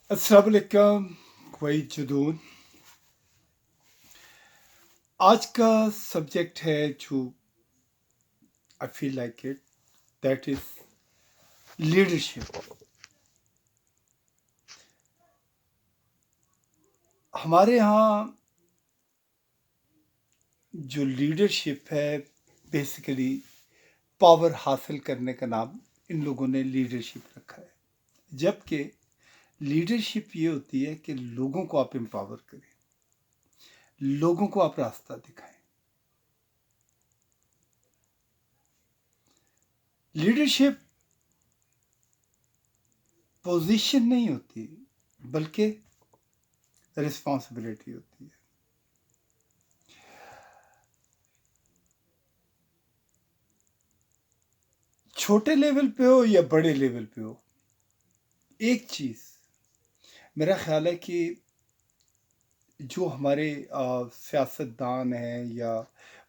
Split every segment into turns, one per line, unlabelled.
अस्सलाम वालेकुम कोई जुदून। आज का सब्जेक्ट है जो I feel like it, that is leadership. हमारे यहाँ जो लीडरशिप है, बेसिकली पावर हासिल करने का नाम इन लोगों ने लीडरशिप रखा है, जबकि लीडरशिप ये होती है कि लोगों को आप एम्पावर करें, लोगों को आप रास्ता दिखाएं। लीडरशिप पोजीशन नहीं होती, बल्कि रिस्पॉन्सिबिलिटी होती है। छोटे लेवल पे हो या बड़े लेवल पे हो, एक चीज़ मेरा ख्याल है कि जो हमारे सियासतदान हैं या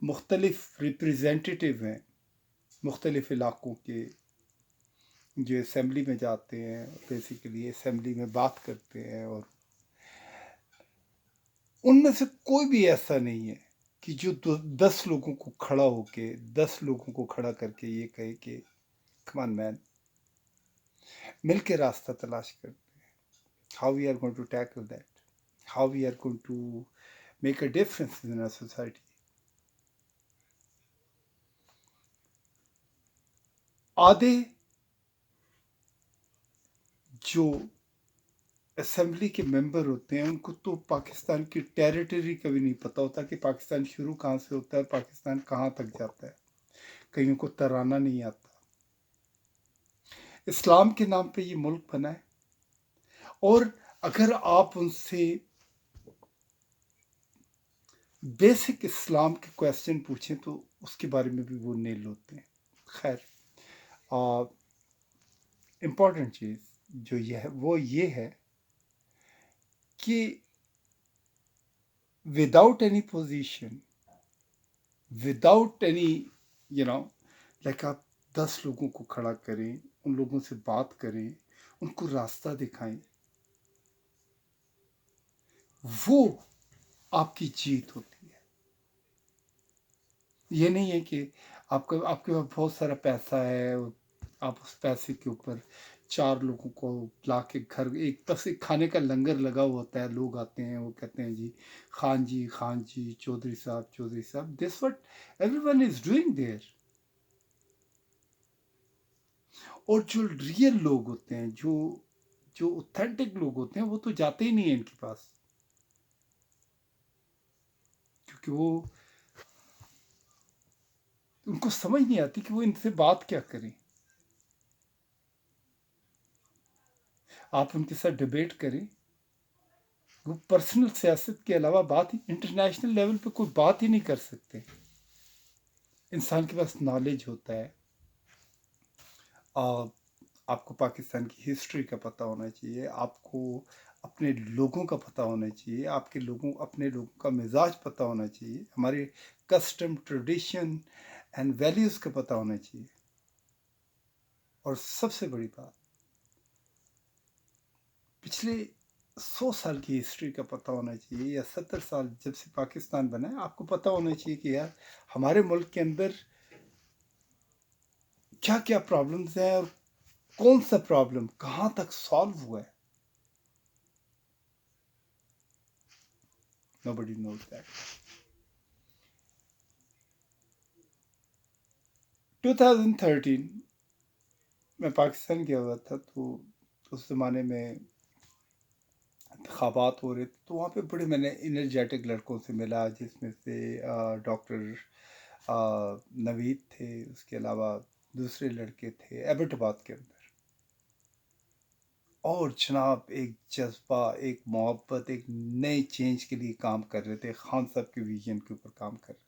मुख्तलिफ रिप्रेजेंटेटिव हैं मुख्तलिफ इलाक़ों के, जो असम्बली में जाते हैं, बेसिकली असम्बली में बात करते हैं, और उनमें से कोई भी ऐसा नहीं है कि जो 10 लोगों को खड़ा होके 10 लोगों को खड़ा करके ये कहे कि कम ऑन मैन, मिल के रास्ता तलाश करते हैं, how we are going to tackle that, how we are going to make a difference in our society. आधे जो असेंबली के मेंबर होते हैं उनको तो पाकिस्तान की टेरिटरी का भी नहीं पता होता कि पाकिस्तान शुरू कहाँ से होता है, पाकिस्तान कहाँ तक जाता है। कईयों को तराना नहीं आता। इस्लाम के नाम पे ये मुल्क बना है, और अगर आप उनसे बेसिक इस्लाम के क्वेश्चन पूछें तो उसके बारे में भी वो नेल होते हैं। खैर, इम्पॉर्टेंट चीज़ जो ये है वो ये है कि without any position, without any like आप 10 लोगों को खड़ा करें, उन लोगों से बात करें, उनको रास्ता दिखाएं, वो आपकी जीत होती है। ये नहीं है कि आपके पास बहुत सारा पैसा है, आप उस पैसे के ऊपर 4 लोगों को ला के घर, एक बस एक खाने का लंगर लगा हुआ होता है, लोग आते हैं, वो कहते हैं जी खान जी, खान जी, चौधरी साहब, चौधरी साहब, this what everyone is doing there. और जो रियल लोग होते हैं, जो ऑथेंटिक लोग होते हैं, वो तो जाते ही नहीं है इनके पास, क्योंकि वो उनको समझ नहीं आती कि वो इनसे बात क्या करें। आप उनके साथ डिबेट करें, वो पर्सनल सियासत के अलावा इंटरनेशनल लेवल पे कोई बात ही नहीं कर सकते। इंसान के पास नॉलेज होता है, और आपको पाकिस्तान की हिस्ट्री का पता होना चाहिए, आपको अपने लोगों का पता होना चाहिए, अपने लोगों का मिजाज पता होना चाहिए, हमारे कस्टम, ट्रेडिशन एंड वैल्यूज़ का पता होना चाहिए। और सबसे बड़ी बात, पिछले 100 साल की हिस्ट्री का पता होना चाहिए, या 70 साल जब से पाकिस्तान बना है, आपको पता होना चाहिए कि यार हमारे मुल्क के अंदर क्या क्या प्रॉब्लम्स हैं, और कौन सा प्रॉब्लम कहाँ तक सॉल्व हुआ है। Nobody knows that. 2013 मैं पाकिस्तान गया हुआ था, तो उस ज़माने में इंतखाबात हो रहे थे, तो वहाँ पे बड़े मैंने इनर्जेटिक लड़कों से मिला, जिसमें से डॉक्टर नवीद थे, उसके अलावा दूसरे लड़के थे एबटाबाद के अंदर। और जनाब एक जज्बा, एक मोहब्बत, एक नए चेंज के लिए काम कर रहे थे, खान साहब के विजन के ऊपर काम कर रहे थे।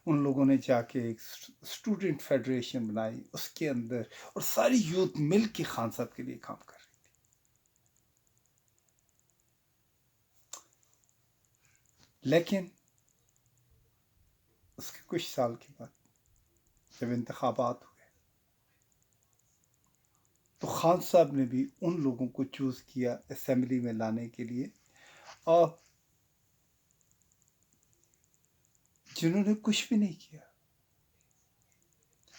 उन लोगों ने जाके एक स्टूडेंट फेडरेशन बनाई, उसके अंदर, और सारी यूथ मिल के खान साहब के लिए काम कर रही थी। लेकिन उसके कुछ साल के बाद जब इंतखाबात हुए, खान साहब ने भी उन लोगों को चूज किया असेंबली में लाने के लिए, और जिन्होंने कुछ भी नहीं किया।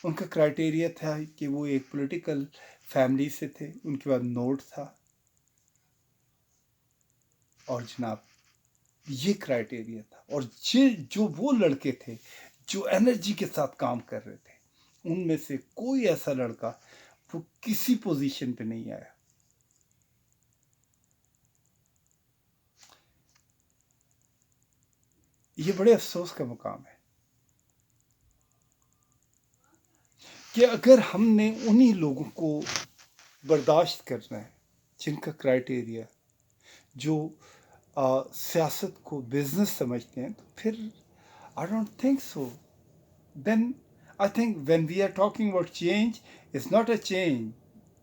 उनका क्राइटेरिया था कि वो एक पॉलिटिकल फैमिली से थे, उनके पास नोट था, और जनाब ये क्राइटेरिया था। और जो वो लड़के थे जो एनर्जी के साथ काम कर रहे थे, उनमें से कोई ऐसा लड़का वो किसी पोजीशन पे नहीं आया। ये बड़े अफसोस का मुकाम है कि अगर हमने उन्हीं लोगों को बर्दाश्त करना है जिनका क्राइटेरिया, जो सियासत को बिजनेस समझते हैं, तो फिर I don't think so. Then I think when we are talking about change, it's not a change,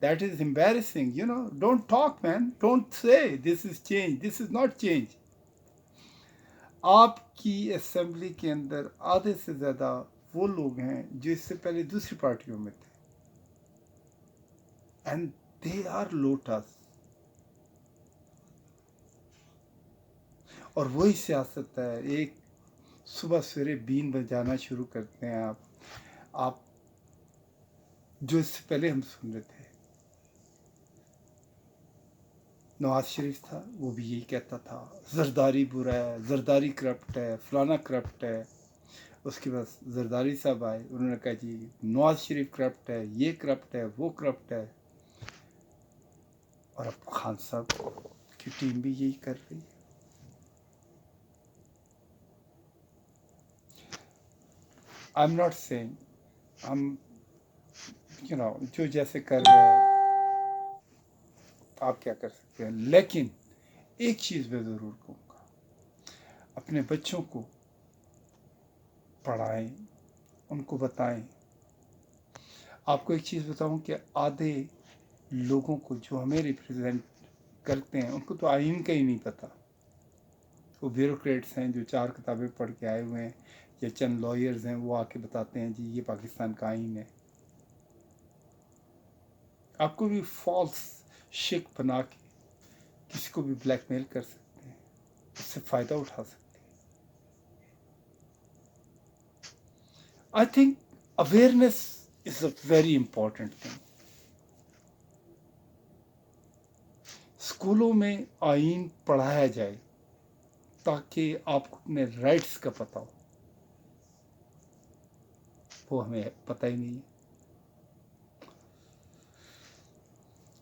that is embarrassing, you know. Don't talk man, don't say this is change, this is not change. आपकी assembly के अंदर आधे से ज़्यादा वो लोग हैं जो इससे पहले दूसरी पार्टियों में थे, एंड दे आर लोटस। और वही सियासत है, एक सुबह सवेरे बीन बजाना शुरू करते हैं आप जो इससे पहले हम सुन रहे थे। नवाज शरीफ था, वो भी यही कहता था जरदारी बुरा है, जरदारी करप्ट है, फलाना करप्ट है। उसके बाद जरदारी साहब आए, उन्होंने कहा जी नवाज शरीफ करप्ट है, ये करप्ट है, वो करप्ट है। और अब खान साहब की टीम भी यही कर रही है। आई एम नॉट सेइंग, हम जो जैसे कर रहे हैं आप क्या कर सकते हैं, लेकिन एक चीज़ मैं ज़रूर कहूँगा, अपने बच्चों को पढ़ाएं, उनको बताएं। आपको एक चीज़ बताऊं कि आधे लोगों को जो हमें रिप्रेजेंट करते हैं उनको तो आइन का ही नहीं पता। वो ब्यूरोक्रेट्स हैं जो 4 किताबें पढ़ के आए हुए हैं, या चंद लॉयर्स हैं, वो आके बताते हैं जी ये पाकिस्तान का आइन है। आपको भी फॉल्स शिक बना के किसी को भी ब्लैकमेल कर सकते हैं, उससे फ़ायदा उठा सकते हैं। I think awareness is a very important thing. स्कूलों में आइन पढ़ाया जाए ताकि आपको अपने राइट्स का पता हो, वो हमें पता ही नहीं है।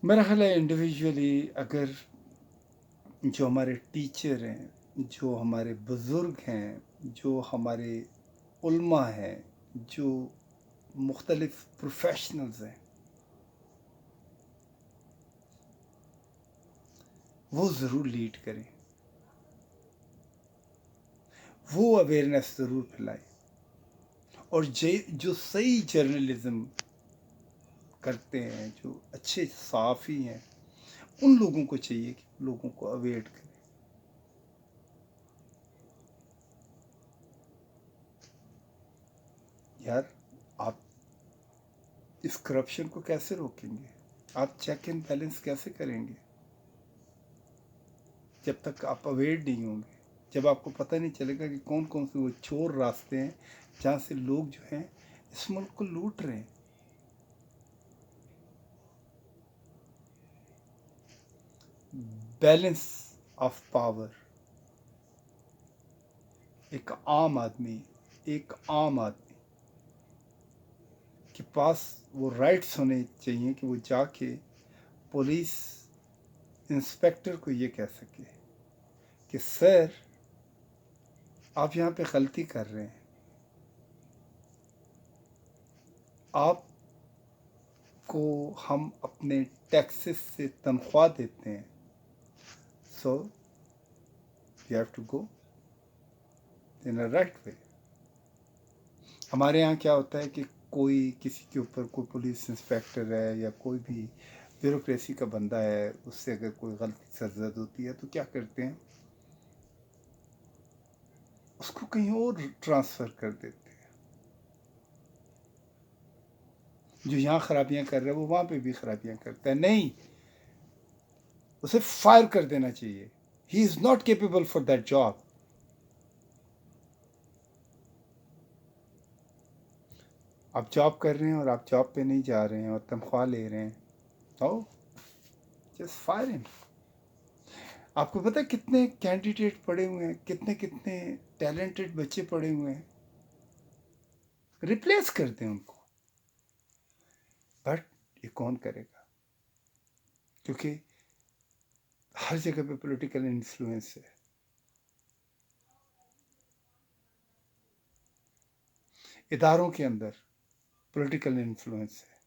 मेरा ख्याल है इंडिविजुअली अगर जो हमारे टीचर हैं, जो हमारे बुज़ुर्ग हैं, जो हमारे उल्मा हैं, जो मुख्तलिफ प्रोफेशनल्स हैं, वो ज़रूर लीड करें, वो अवेयरनेस ज़रूर फैलाएं। और जो सही जर्नलिज्म करते हैं, जो अच्छे सहाफ़ी हैं, उन लोगों को चाहिए कि लोगों को अवेयर करें। यार आप इस करप्शन को कैसे रोकेंगे? आप चेक एंड बैलेंस कैसे करेंगे जब तक आप अवेयर नहीं होंगे, जब आपको पता नहीं चलेगा कि कौन कौन से वो चोर रास्ते हैं जहाँ से लोग जो हैं इस मुल्क को लूट रहे हैं। बैलेंस ऑफ पावर, एक आम आदमी के पास वो राइट्स होने चाहिए कि वो जाके पुलिस इंस्पेक्टर को ये कह सके कि सर आप यहाँ पे गलती कर रहे हैं, आपको हम अपने टैक्सेस से तनख्वाह देते हैं, so you have to go in a right way. हमारे यहाँ क्या होता है कि कोई किसी के ऊपर कोई पुलिस इंस्पेक्टर है या कोई भी ब्यूरोक्रेसी का बंदा है, उससे अगर कोई गलती सरजद होती है तो क्या करते हैं, उसको कहीं और ट्रांसफ़र कर देते हैं। جو یہاں خرابیاں کر رہا ہے وہ وہاں پہ بھی خرابیاں کرتا ہے. نہیں, اسے فائر کر دینا چاہیے. He is not capable for that job. آپ جاب کر رہے ہیں اور آپ جاب پہ نہیں جا رہے ہیں اور تنخواہ لے رہے ہیں, تو جسٹ فائر ہم. آپ کو پتہ ہے کتنے کینڈیڈیٹ پڑے ہوئے ہیں, کتنے ٹیلنٹڈ بچے پڑے ہوئے ہیں, ریپلیس کر دیں ان کو. بٹ یہ کون کرے گا؟ کیونکہ ہر جگہ پہ پولیٹیکل انفلوئنس ہے. اداروں کے اندر پولیٹیکل انفلوئنس ہے.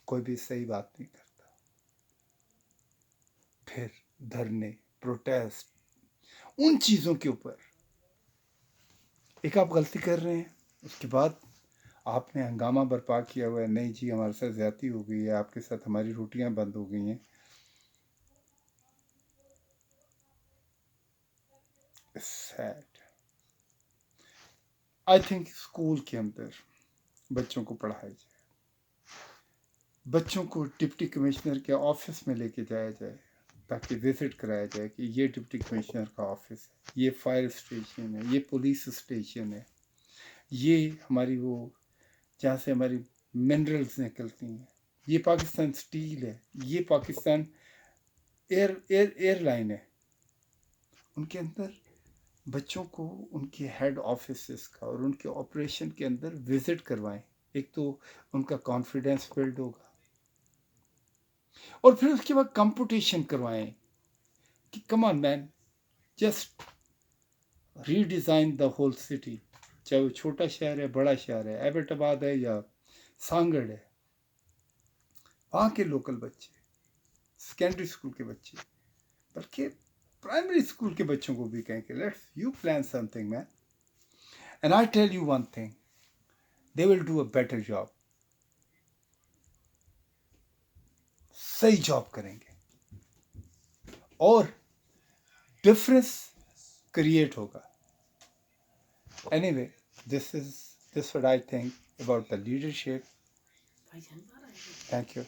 کوئی بھی صحیح بات نہیں کرتا. پھر دھرنے, پروٹیسٹ, ان چیزوں کے اوپر ایک آپ غلطی کر رہے ہیں, اس کے بعد آپ نے ہنگامہ برپا کیا ہوا ہے, نہیں جی ہمارے ساتھ زیادتی ہو گئی ہے, آپ کے ساتھ ہماری روٹیاں بند ہو گئی ہیں. سیڈ. آئی تھنک اسکول کے اندر بچوں کو پڑھایا جائے, بچوں کو ڈپٹی کمشنر کے آفس میں لے کے جایا جائے, تاکہ وزٹ کرایا جائے کہ یہ ڈپٹی کمشنر کا آفس ہے, یہ فائر اسٹیشن ہے, یہ پولیس اسٹیشن ہے, یہ ہماری وہ جہاں سے ہماری منرلز نکلتی ہیں, یہ پاکستان اسٹیل ہے, یہ پاکستان ایئر لائن ہے. ان کے اندر بچوں کو ان کے ہیڈ آفیسز کا اور ان کے آپریشن کے اندر وزٹ کروائیں. ایک تو ان کا کانفیڈینس بلڈ ہوگا, اور پھر اس کے بعد کمپٹیشن کروائیں کہ come on man, just redesign the whole city, چاہے وہ چھوٹا شہر ہے, بڑا شہر ہے, ایبٹ آباد ہے یا سانگڑ ہے, وہاں کے لوکل بچے, سیکنڈری اسکول کے بچے, بلکہ پرائمری اسکول کے بچوں کو بھی کہیں کہ let's you plan something man, and I tell you one thing, they will do a better job. صحیح جاب کریں گے اور ڈفرینس کریٹ ہوگا. Anyway, this what I think about the leadership. Thank you.